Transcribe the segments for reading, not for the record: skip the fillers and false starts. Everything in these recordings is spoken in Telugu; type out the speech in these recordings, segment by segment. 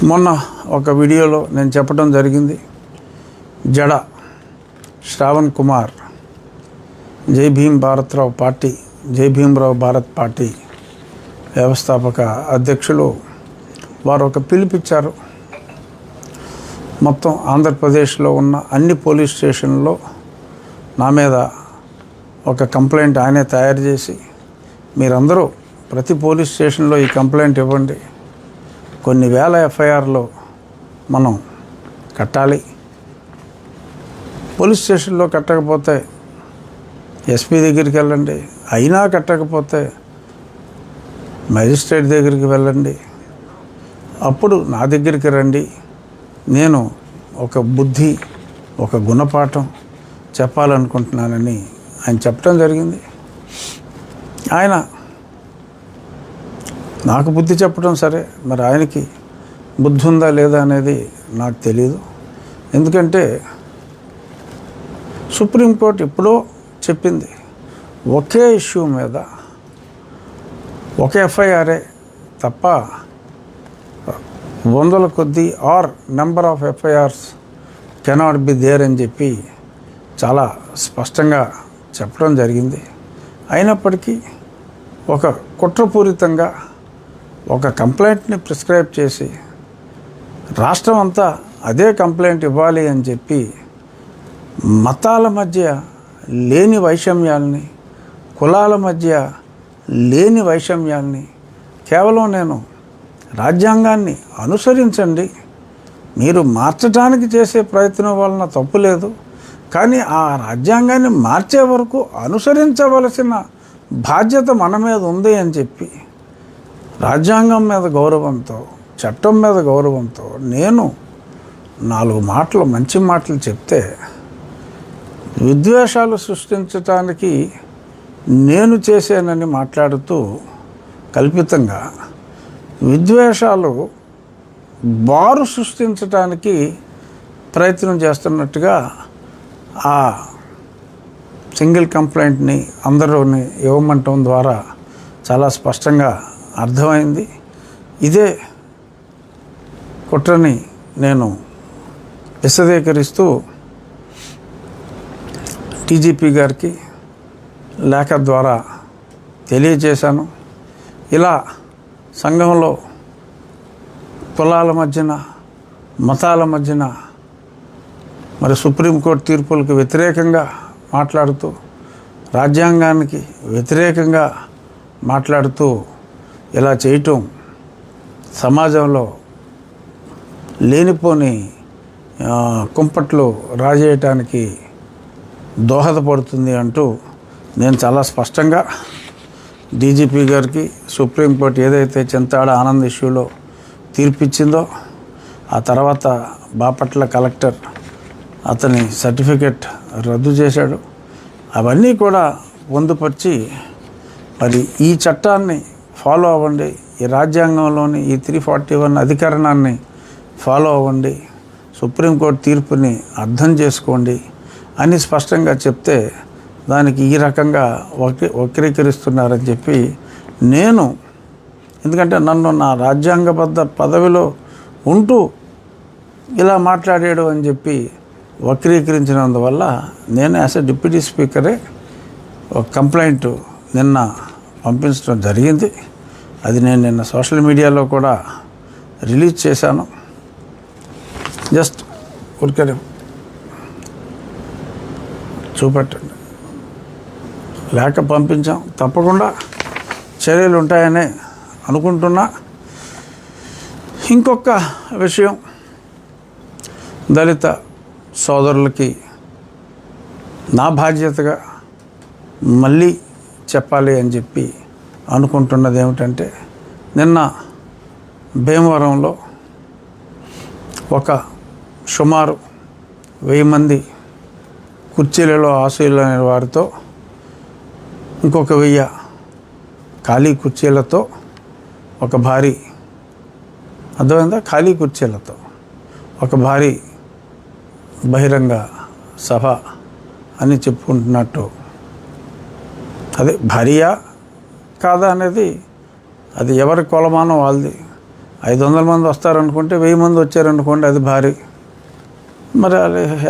మొన్న ఒక వీడియోలో నేను చెప్పడం జరిగింది. జడ శ్రావణ్ కుమార్ జై భీమ్ భారత్రావు పార్టీ, జై భీమరావు భారత్ పార్టీ వ్యవస్థాపక అధ్యక్షులు వారు ఒక పిలుపిచ్చారు. మొత్తం ఆంధ్రప్రదేశ్లో ఉన్న అన్ని పోలీస్ స్టేషన్లో నా మీద ఒక కంప్లైంట్ ఆయనే తయారు చేసి, మీరందరూ ప్రతి పోలీస్ స్టేషన్లో ఈ కంప్లైంట్ ఇవ్వండి, కొన్ని వేల ఎఫ్ఐఆర్లు మనం కట్టాలి, పోలీస్ స్టేషన్లో కట్టకపోతే ఎస్పీ దగ్గరికి వెళ్ళండి, అయినా కట్టకపోతే మేజిస్ట్రేట్ దగ్గరికి వెళ్ళండి, అప్పుడు నా దగ్గరికి రండి, నేను ఒక బుద్ధి ఒక గుణపాఠం చెప్పాలనుకుంటున్నానని ఆయన చెప్పడం జరిగింది. ఆయన నాకు బుద్ధి చెప్పడం సరే, మరి ఆయనకి బుద్ధి ఉందా లేదా అనేది నాకు తెలియదు. ఎందుకంటే సుప్రీంకోర్టు ఎప్పుడో చెప్పింది, ఒకే ఇష్యూ మీద ఒక ఎఫ్ఐఆరే తప్ప వందల కొద్దీ or number of FIRs cannot be there అని చెప్పి చాలా స్పష్టంగా చెప్పడం జరిగింది. అయినప్పటికీ ఒక కుట్రపూరితంగా ఒక కంప్లైంట్ని ప్రిస్క్రైబ్ చేసి రాష్ట్రం అంతా అదే కంప్లైంట్ ఇవ్వాలి అని చెప్పి మతాల మధ్య లేని వైషమ్యాల్ని, కులాల మధ్య లేని వైషమ్యాల్ని, కేవలం నేను రాజ్యాంగాన్ని అనుసరించండి, మీరు మార్చడానికి చేసే ప్రయత్నం వలన తప్పు లేదు, కానీ ఆ రాజ్యాంగాన్ని మార్చే వరకు అనుసరించవలసిన బాధ్యత మన మీద ఉంది అని చెప్పి రాజ్యాంగం మీద గౌరవంతో, చట్టం మీద గౌరవంతో నేను 4 మాటలు మంచి మాటలు చెప్తే విద్వేషాలు సృష్టించటానికి నేను చేశానని మాట్లాడుతూ కల్పితంగా విద్వేషాలు బారు సృష్టించటానికి ప్రయత్నం చేస్తున్నట్టుగా ఆ సింగిల్ కంప్లైంట్ని అందరూని ఇవ్వమంటం ద్వారా చాలా స్పష్టంగా అర్థమైంది. ఇదే కుట్రని నేను విశదీకరిస్తూ డీజీపీ గారికి లేఖ ద్వారా తెలియజేశాను. ఇలా సంఘంలో కులాల మధ్యన, మతాల మధ్యన, మరి సుప్రీంకోర్టు తీర్పులకు వ్యతిరేకంగా మాట్లాడుతూ, రాజ్యాంగానికి వ్యతిరేకంగా మాట్లాడుతూ ఇలా చేయటం సమాజంలో లేనిపోని కుంపట్లు రాజేయటానికి దోహదపడుతుంది అంటూ నేను చాలా స్పష్టంగా డీజీపీ గారికి, సుప్రీంకోర్టు ఏదైతే చింతాడ ఆనంద్ ఇష్యూలో తీర్పిచ్చిందో, ఆ తర్వాత బాపట్ల కలెక్టర్ అతని సర్టిఫికెట్ రద్దు చేశాడు, అవన్నీ కూడా పొందుపరిచి మరి ఈ చట్టాన్ని ఫాలో అవ్వండి, ఈ రాజ్యాంగంలోని ఈ 341 అధికరణాన్ని ఫాలో అవ్వండి, సుప్రీంకోర్టు తీర్పుని అర్థం చేసుకోండి అని స్పష్టంగా చెప్తే దానికి ఈ రకంగా వక్రీకరిస్తున్నారని చెప్పి నేను, ఎందుకంటే నన్ను నా రాజ్యాంగబద్ధ పదవిలో ఉంటూ ఇలా మాట్లాడాడు అని చెప్పి వక్రీకరించినందువల్ల నేను యాజ్ ఎ డిప్యూటీ స్పీకరే ఒక కంప్లైంట్ నిన్న పంపించడం జరిగింది. అది నేను నిన్న సోషల్ మీడియాలో కూడా రిలీజ్ చేశాను. జస్ట్ ఊరికే చూపెట్టండి, లేఖ పంపించాం, తప్పకుండా చర్యలు ఉంటాయని అనుకుంటున్నా. ఇంకొక విషయం, దళిత సోదరులకి నా బాధ్యతగా మళ్ళీ చెప్పాలి అని చెప్పి అనుకుంటున్నది ఏమిటంటే, నిన్న భీమవరంలో ఒక సుమారు 1000 మంది కుర్చీలలో ఆశీలైన వారితో, ఇంకొక 1000 ఖాళీ కుర్చీలతో ఒక భారీ, అర్థమైందా, ఖాళీ కుర్చీలతో ఒక భారీ బహిరంగ సభ అని చెప్పుకుంటున్నట్టు, అదే భారీయా కాదా అనేది అది ఎవరి కొలమానం వాళ్ళది. 500 మంది వస్తారనుకుంటే 1000 మంది వచ్చారనుకోండి, అది భారీ. మరి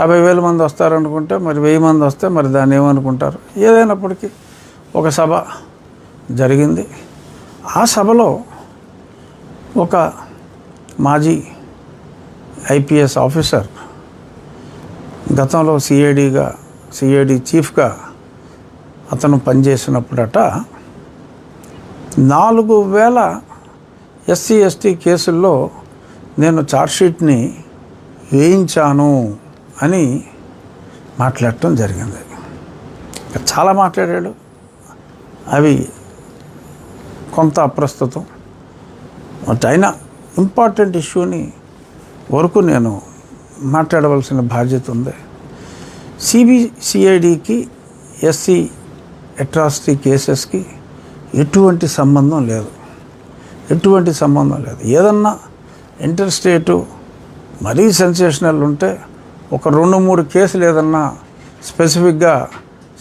50,000 మంది వస్తారనుకుంటే మరి 1000 మంది వస్తే మరి దాన్ని ఏమనుకుంటారు. ఏదైనప్పటికీ ఒక సభ జరిగింది. ఆ సభలో ఒక మాజీ ఐపీఎస్ ఆఫీసర్, గతంలో సిఐడి చీఫ్గా అతను పనిచేసినప్పుడట 4,000 SC/ST కేసుల్లో నేను ఛార్జ్షీట్ని వేయించాను అని మాట్లాడటం జరిగింది. చాలా మాట్లాడాడు. అవి కొంత అప్రస్తుతం. అయినా ఇంపార్టెంట్ ఇష్యూని వరకు నేను మాట్లాడవలసిన బాధ్యత ఉంది. సిబిసిఐడికి ఎస్సీ అట్రాసిటీ కేసెస్కి ఎటువంటి సంబంధం లేదు. ఏదన్నా ఇంటర్ స్టేటు మరీ సెన్సేషనల్ ఉంటే ఒక 2-3 కేసులు ఏదన్నా స్పెసిఫిక్గా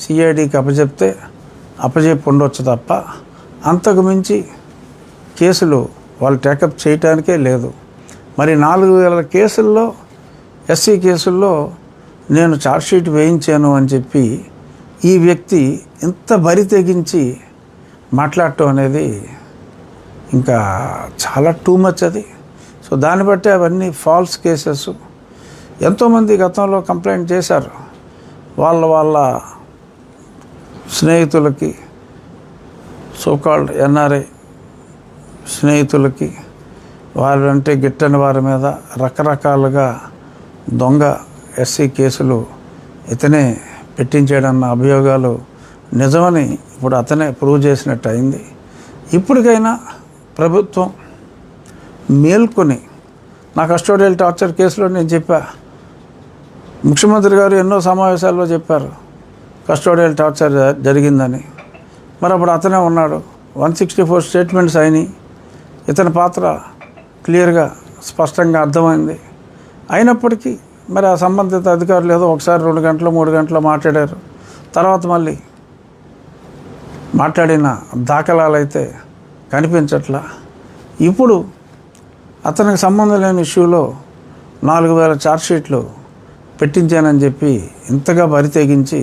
సిఐడికి అప్పచెప్పి ఉండొచ్చు తప్ప అంతకు మించి కేసులు వాళ్ళు టేకప్ చేయటానికే లేదు. మరి 4,000 కేసుల్లో ఎస్సీ కేసుల్లో నేను ఛార్జ్షీట్ వేయించాను అని చెప్పి ఈ వ్యక్తి ఇంత బరి తెగించి మాట్లాడటం అనేది ఇంకా చాలా టూ మచ్ అది. సో దాన్ని బట్టి అవన్నీ ఫాల్స్ కేసెస్. ఎంతోమంది గతంలో కంప్లైంట్ చేశారు. వాళ్ళ స్నేహితులకి, సోకాల్డ్ ఎన్ఆర్ఐ స్నేహితులకి, వారంటే గిట్టని వారి మీద రకరకాలుగా దొంగ ఎస్సీ కేసులు ఇతనే పెట్టించాడన్న అభియోగాలు నిజమని ఇప్పుడు అతనే ప్రూవ్ చేసినట్టు అయింది. ఇప్పటికైనా ప్రభుత్వం మేల్కొని, నా కస్టోడియల్ టార్చర్ కేసులో నేను చెప్పా, ముఖ్యమంత్రి గారు ఎన్నో సమావేశాల్లో చెప్పారు కస్టోడియల్ టార్చర్ జరిగిందని. మరి అప్పుడు అతనే ఉన్నాడు. 164 స్టేట్మెంట్స్ అయినాయి. ఇతని పాత్ర క్లియర్గా స్పష్టంగా అర్థమైంది. అయినప్పటికీ మరి ఆ సంబంధిత అధికారులు ఏదో ఒకసారి 2 గంటలు 3 గంటలు మాట్లాడారు. తర్వాత మళ్ళీ మాట్లాడిన దాఖలాలు అయితే కనిపించట్లా. ఇప్పుడు అతనికి సంబంధం లేని ఇష్యూలో 4,000 ఛార్జ్షీట్లు పెట్టించానని చెప్పి ఇంతగా బరి తెగించి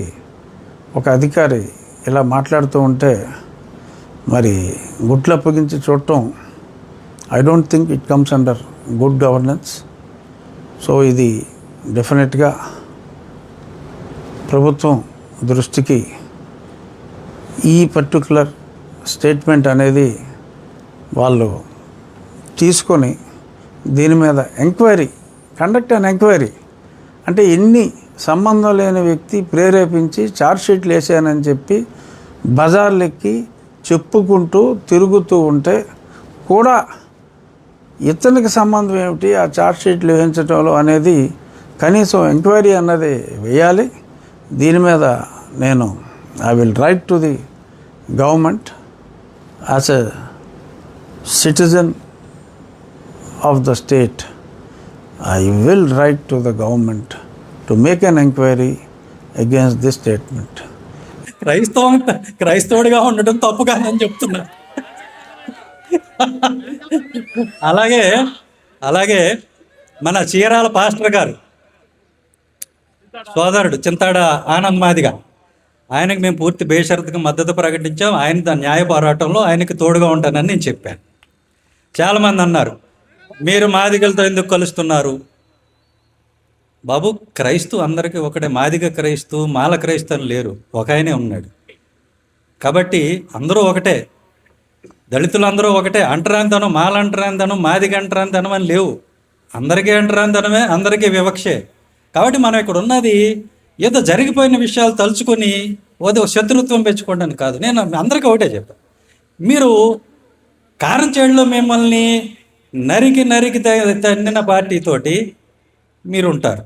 ఒక అధికారి ఇలా మాట్లాడుతూ ఉంటే మరి గుట్లు అప్పగించి చూడటం I don't think it comes under good governance. So ఇది డెఫినెట్గా ప్రభుత్వం దృష్టికి ఈ పర్టికులర్ స్టేట్మెంట్ అనేది వాళ్ళు తీసుకొని దీని మీద కండక్ట్ అన్ ఎంక్వైరీ. అంటే ఎన్ని సంబంధం లేని వ్యక్తి ప్రేరేపించి ఛార్జ్షీట్లు వేసానని చెప్పి బజార్లెక్కి చెప్పుకుంటూ తిరుగుతూ ఉంటే కూడా ఇతనికి సంబంధం ఏమిటి ఆ ఛార్జ్షీట్లు వేయించడంలో అనేది కనీసం ఎంక్వైరీ అన్నది వేయాలి. దీని మీద నేను I will write to the government as a citizen of the state. I will write to the government to make an inquiry against this statement. క్రైస్తవుడిగా ఉండటం తప్పు కాదని చెప్తున్నా. అలాగే మన చీరాల పాస్టర్ గారు సోదరుడు చింతాడ ఆనంద్ మాదిగా, ఆయనకు మేము పూర్తి బేషరతుగా మద్దతు ప్రకటించాం. ఆయన న్యాయ పోరాటంలో ఆయనకి తోడుగా ఉంటానని నేను చెప్పాను. చాలామంది అన్నారు, మీరు మాదిగలతో ఎందుకు కలుస్తున్నారు? బాబు, క్రైస్తవు అందరికీ ఒకటే. మాదిగ క్రైస్తవు, మాల క్రైస్తవు అని లేరు, ఒక ఆయనే ఉన్నాడు. కాబట్టి అందరూ ఒకటే, దళితులు అందరూ ఒకటే. అంటరాంతనం, మాల అంటరాంతనం, మాదిగ అంటరాంతనం అని లేవు. అందరికీ అంటరాంతనమే, అందరికీ వివక్షే. కాబట్టి మనం ఇక్కడ ఉన్నది ఏదో జరిగిపోయిన విషయాలు తలుచుకొని ఓదో శత్రుత్వం పెంచుకోవడానికి కాదు. నేను అందరికీ ఒకటే చెప్పాను, మీరు కారంచేడులో మిమ్మల్ని నరికి తన్నిన పార్టీతోటి మీరు ఉంటారు,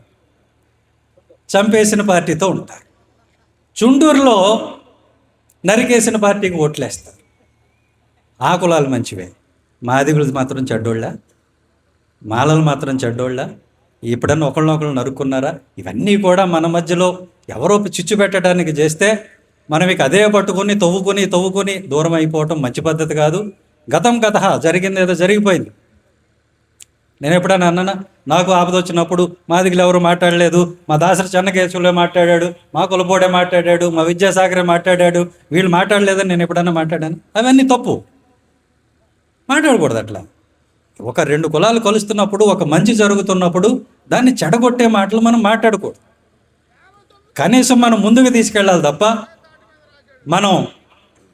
చంపేసిన పార్టీతో ఉంటారు. చుండూరులో నరికేసిన పార్టీకి ఓట్లేస్తారు. ఆ కులాలు మంచివే, మాదిగులు మాత్రం చెడ్డోళ్ళ, మాలలు మాత్రం చెడ్డోళ్ళ? ఎప్పుడన్నా ఒకళ్ళనొకళ్ళు నరుక్కున్నారా? ఇవన్నీ కూడా మన మధ్యలో ఎవరో చిచ్చు పెట్టడానికి చేస్తే మనం ఇక అదే పట్టుకొని తవ్వుకొని దూరం అయిపోవటం మంచి పద్ధతి కాదు. గతం జరిగింది ఏదో జరిగిపోయింది. నేను ఎప్పుడైనా అన్నానా? నాకు ఆపద వచ్చినప్పుడు మాదిగలు ఎవరు మాట్లాడలేదు, మా దాసరి చెన్నకేశవులే మాట్లాడాడు, మా కులపోడే మాట్లాడాడు, మా విద్యాసాగరే మాట్లాడాడు, వీళ్ళు మాట్లాడలేదని నేను ఎప్పుడన్నా మాట్లాడాను? అవన్నీ తప్పు. మాట్లాడకూడదు అట్లా. ఒక రెండు కులాలు కలుస్తున్నప్పుడు, ఒక మంచి జరుగుతున్నప్పుడు దాన్ని చెడగొట్టే మాటలు మనం మాట్లాడకూడదు. కనీసం మనం ముందుకు తీసుకెళ్ళాలి తప్ప, మనం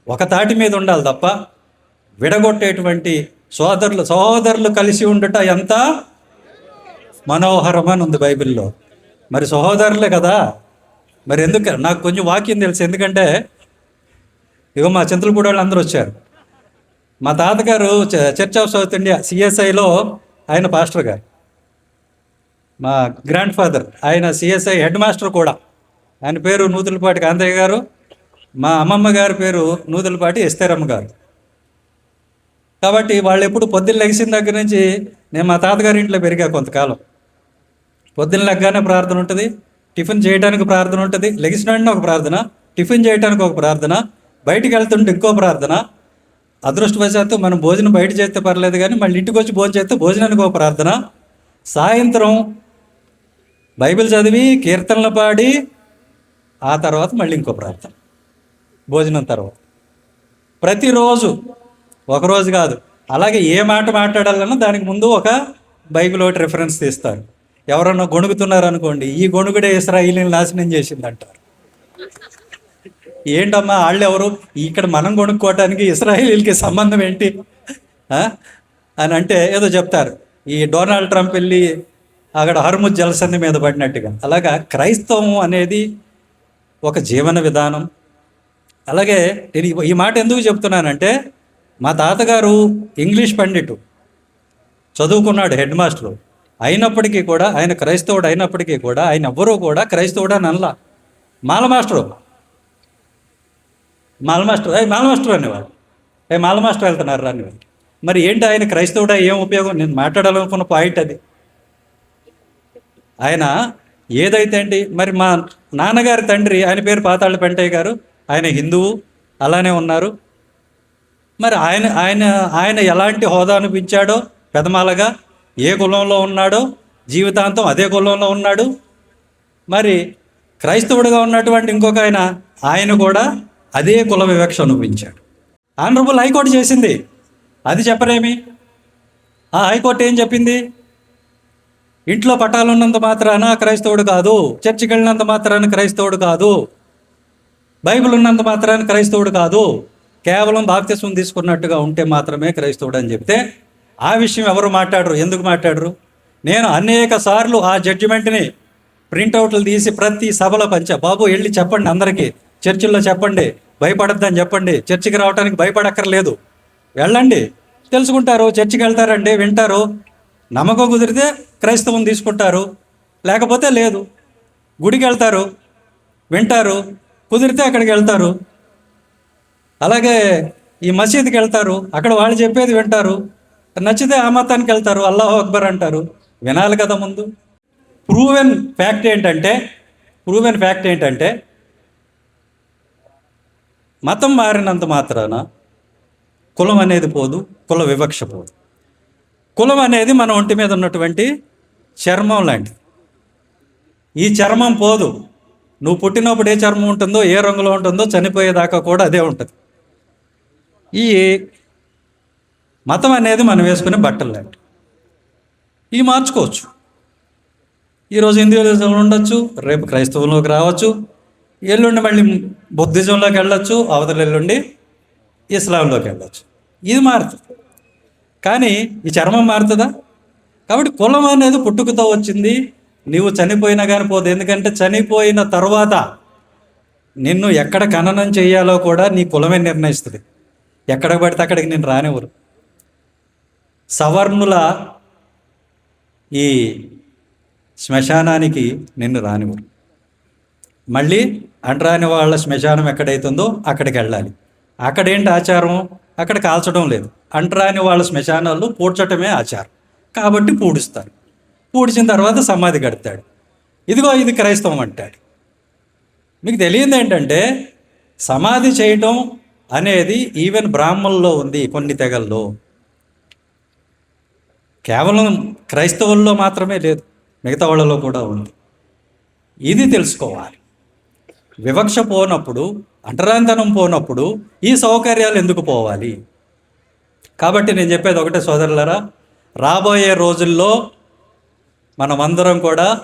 ఒక తాటి మీద ఉండాలి తప్ప, విడగొట్టేటువంటి సహోదరులు కలిసి ఉండట ఎంత మనోహరం అని ఉంది బైబిల్లో. మరి సహోదరులే కదా, మరి ఎందుకు? నాకు కొంచెం వాక్యం తెలుసు. ఎందుకంటే ఇగో మా చింతలపూడి వాళ్ళు అందరూ వచ్చారు. మా తాతగారు చర్చ్ ఆఫ్ సౌత్ ఇండియా సిఎస్ఐలో ఆయన పాస్టర్ గారు, మా గ్రాండ్ ఫాదర్ ఆయన సిఎస్ఐ హెడ్ మాస్టర్ కూడా. ఆయన పేరు నూతులపాటి కాంతయ్య గారు, మా అమ్మమ్మ గారి పేరు నూతులపాటి ఎస్తేరమ్మ గారు. కాబట్టి వాళ్ళు ఎప్పుడు పొద్దున్న లెగిసిన దగ్గర నుంచి, నేను మా తాతగారి ఇంట్లో పెరిగా కొంతకాలం. పొద్దున్న లెగ్గానే ప్రార్థన ఉంటుంది, టిఫిన్ చేయడానికి ప్రార్థన ఉంటుంది, లెగిసిన వెంటనే ఒక ప్రార్థన, టిఫిన్ చేయడానికి ఒక ప్రార్థన, బయటికి వెళ్తుంటే ఇంకో ప్రార్థన. అదృష్టవశాత్తు మనం భోజనం బయట చేస్తే పర్లేదు, కానీ మళ్ళీ ఇంటికి వచ్చి భోజనం చేస్తే భోజనానికి ఒక ప్రార్థన. సాయంత్రం బైబిల్ చదివి కీర్తనలు పాడి ఆ తర్వాత మళ్ళీ ఇంకో ప్రార్థన భోజనం తర్వాత. ప్రతిరోజు, ఒకరోజు కాదు. అలాగే ఏ మాట మాట్లాడాలన్నా దానికి ముందు ఒక బైబిల్ ఒకటి రిఫరెన్స్ తీస్తారు. ఎవరన్నా గొణుగుతున్నారు అనుకోండి, ఈ గొణుగుడే ఇశ్రాయేలుని నాశనం చేసిందంటారు. ఏంటమ్మా వాళ్ళు ఎవరు? ఇక్కడ మనం కొనుక్కోవటానికి ఇశ్రాయేలీలకి సంబంధం ఏంటి అని అంటే ఏదో చెప్తారు. ఈ డొనాల్డ్ ట్రంప్ వెళ్ళి అక్కడ హర్ముజ్ జలసంధి మీద పడినట్టుగా. అలాగా క్రైస్తవం అనేది ఒక జీవన విధానం. అలాగే నేను ఈ మాట ఎందుకు చెప్తున్నానంటే, మా తాతగారు ఇంగ్లీష్ పండిటు, చదువుకున్నాడు, హెడ్ మాస్టరు. అయినప్పటికీ కూడా, ఆయన క్రైస్తవుడు అయినప్పటికీ కూడా, ఆయన ఎవ్వరూ కూడా క్రైస్తవుడు అని అనలా. మాల మాస్టర్ అనేవాడు. మాల మాస్టర్ వెళ్తున్నారు అనేవాడు. మరి ఏంటి ఆయన క్రైస్తవుడా? ఏం ఉపయోగం? నేను మాట్లాడాలనుకున్న పాయింట్ అది. ఆయన ఏదైతే ఏంటి, మరి మా నాన్నగారి తండ్రి, ఆయన పేరు పాతాళ పెంటయ్య గారు, ఆయన హిందువు, అలానే ఉన్నారు. మరి ఆయన ఆయన ఆయన ఎలాంటి హోదా అనిపించాడో పెదమాలగా, ఏ కులంలో ఉన్నాడో జీవితాంతం అదే కులంలో ఉన్నాడు. మరి క్రైస్తవుడిగా ఉన్నటువంటి ఇంకొక ఆయన కూడా అదే కుల వివక్ష అనుభవించాడు. ఆనరబుల్ హైకోర్టు చేసింది, అది చెప్పరేమి? ఆ హైకోర్టు ఏం చెప్పింది? ఇంట్లో పటాలు ఉన్నంత మాత్రాన క్రైస్తవుడు కాదు, చర్చికి వెళ్ళినంత మాత్రాన క్రైస్తవుడు కాదు, బైబిల్ ఉన్నంత మాత్రాన క్రైస్తవుడు కాదు, కేవలం బాప్తిస్మం తీసుకున్నట్టుగా ఉంటే మాత్రమే క్రైస్తవుడు అని చెప్తే, ఆ విషయం ఎవరు మాట్లాడరు. ఎందుకు మాట్లాడరు? నేను అనేక సార్లు ఆ జడ్జిమెంట్ని ప్రింటౌట్లు తీసి ప్రతి సభలో పంచా. బాబు వెళ్ళి చెప్పండి అందరికీ, చర్చిల్లో చెప్పండి, భయపడద్దని చెప్పండి, చర్చికి రావడానికి భయపడక్కర్లేదు, వెళ్ళండి, తెలుసుకుంటారు. చర్చికి వెళ్తారండి, వింటారు, నమ్మకం కుదిరితే క్రైస్తవం తీసుకుంటారు, లేకపోతే లేదు. గుడికి వెళ్తారు, వింటారు, కుదిరితే అక్కడికి వెళ్తారు. అలాగే ఈ మసీదుకి వెళ్తారు, అక్కడ వాళ్ళు చెప్పేది వింటారు, నచ్చితే ఆ మతానికి వెళ్తారు, అల్లాహు అక్బర్ అంటారు. వినాలి కదా ముందు. ప్రూవెన్ ఫ్యాక్ట్ ఏంటంటే మతం మారినంత మాత్రాన కులం అనేది పోదు, కుల వివక్ష పోదు. కులం అనేది మన ఒంటి మీద ఉన్నటువంటి చర్మం లాంటిది. ఈ చర్మం పోదు. నువ్వు పుట్టినప్పుడు ఏ చర్మం ఉంటుందో, ఏ రంగులో ఉంటుందో, చనిపోయేదాకా కూడా అదే ఉంటుంది. ఈ మతం అనేది మనం వేసుకునే బట్టలు లాంటి. ఇవి మార్చుకోవచ్చు. ఈరోజు హిందూయిజంలో ఉండొచ్చు, రేపు క్రైస్తవంలోకి రావచ్చు, ఎల్లుండి మళ్ళీ బుద్ధిజంలోకి వెళ్ళొచ్చు, అవతల ఎల్లుండి ఇస్లాంలోకి వెళ్ళొచ్చు. ఇది మారుతుంది, కానీ ఈ చర్మం మారుతుందా? కాబట్టి కులం అనేది పుట్టుకతో వచ్చింది. నీవు చనిపోయినా కానీ పోదు. ఎందుకంటే చనిపోయిన తర్వాత నిన్ను ఎక్కడ ఖననం చేయాలో కూడా నీ కులమే నిర్ణయిస్తుంది. ఎక్కడ పడితే అక్కడికి నేను రానివ్వరు. సవర్ణుల ఈ శ్మశానానికి నిన్ను రానివ్వరు. మళ్ళీ అంటరాని వాళ్ళ శ్మశానం ఎక్కడైతుందో అక్కడికి వెళ్ళాలి. అక్కడేంటి ఆచారం? అక్కడ కాల్చడం లేదు. అంటరాని వాళ్ళ శ్మశానాల్లో పూడ్చటమే ఆచారం. కాబట్టి పూడుస్తారు. పూడ్చిన తర్వాత సమాధి కడతాడు. ఇదిగో ఇది క్రైస్తవం అంటాడు. మీకు తెలియదు ఏంటంటే, సమాధి చేయటం అనేది ఈవెన్ బ్రాహ్మణుల్లో ఉంది, కొన్ని తెగల్లో. కేవలం క్రైస్తవుల్లో మాత్రమే లేదు, మిగతా వాళ్ళలో కూడా ఉంది. ఇది తెలుసుకోవాలి. వివక్ష పోనప్పుడు, అంటరాంతనం పోనప్పుడు ఈ సౌకర్యాలు ఎందుకు పోవాలి? కాబట్టి నేను చెప్పేది ఒకటే సోదరులారా, రాబోయే రోజుల్లో మనమందరం కూడా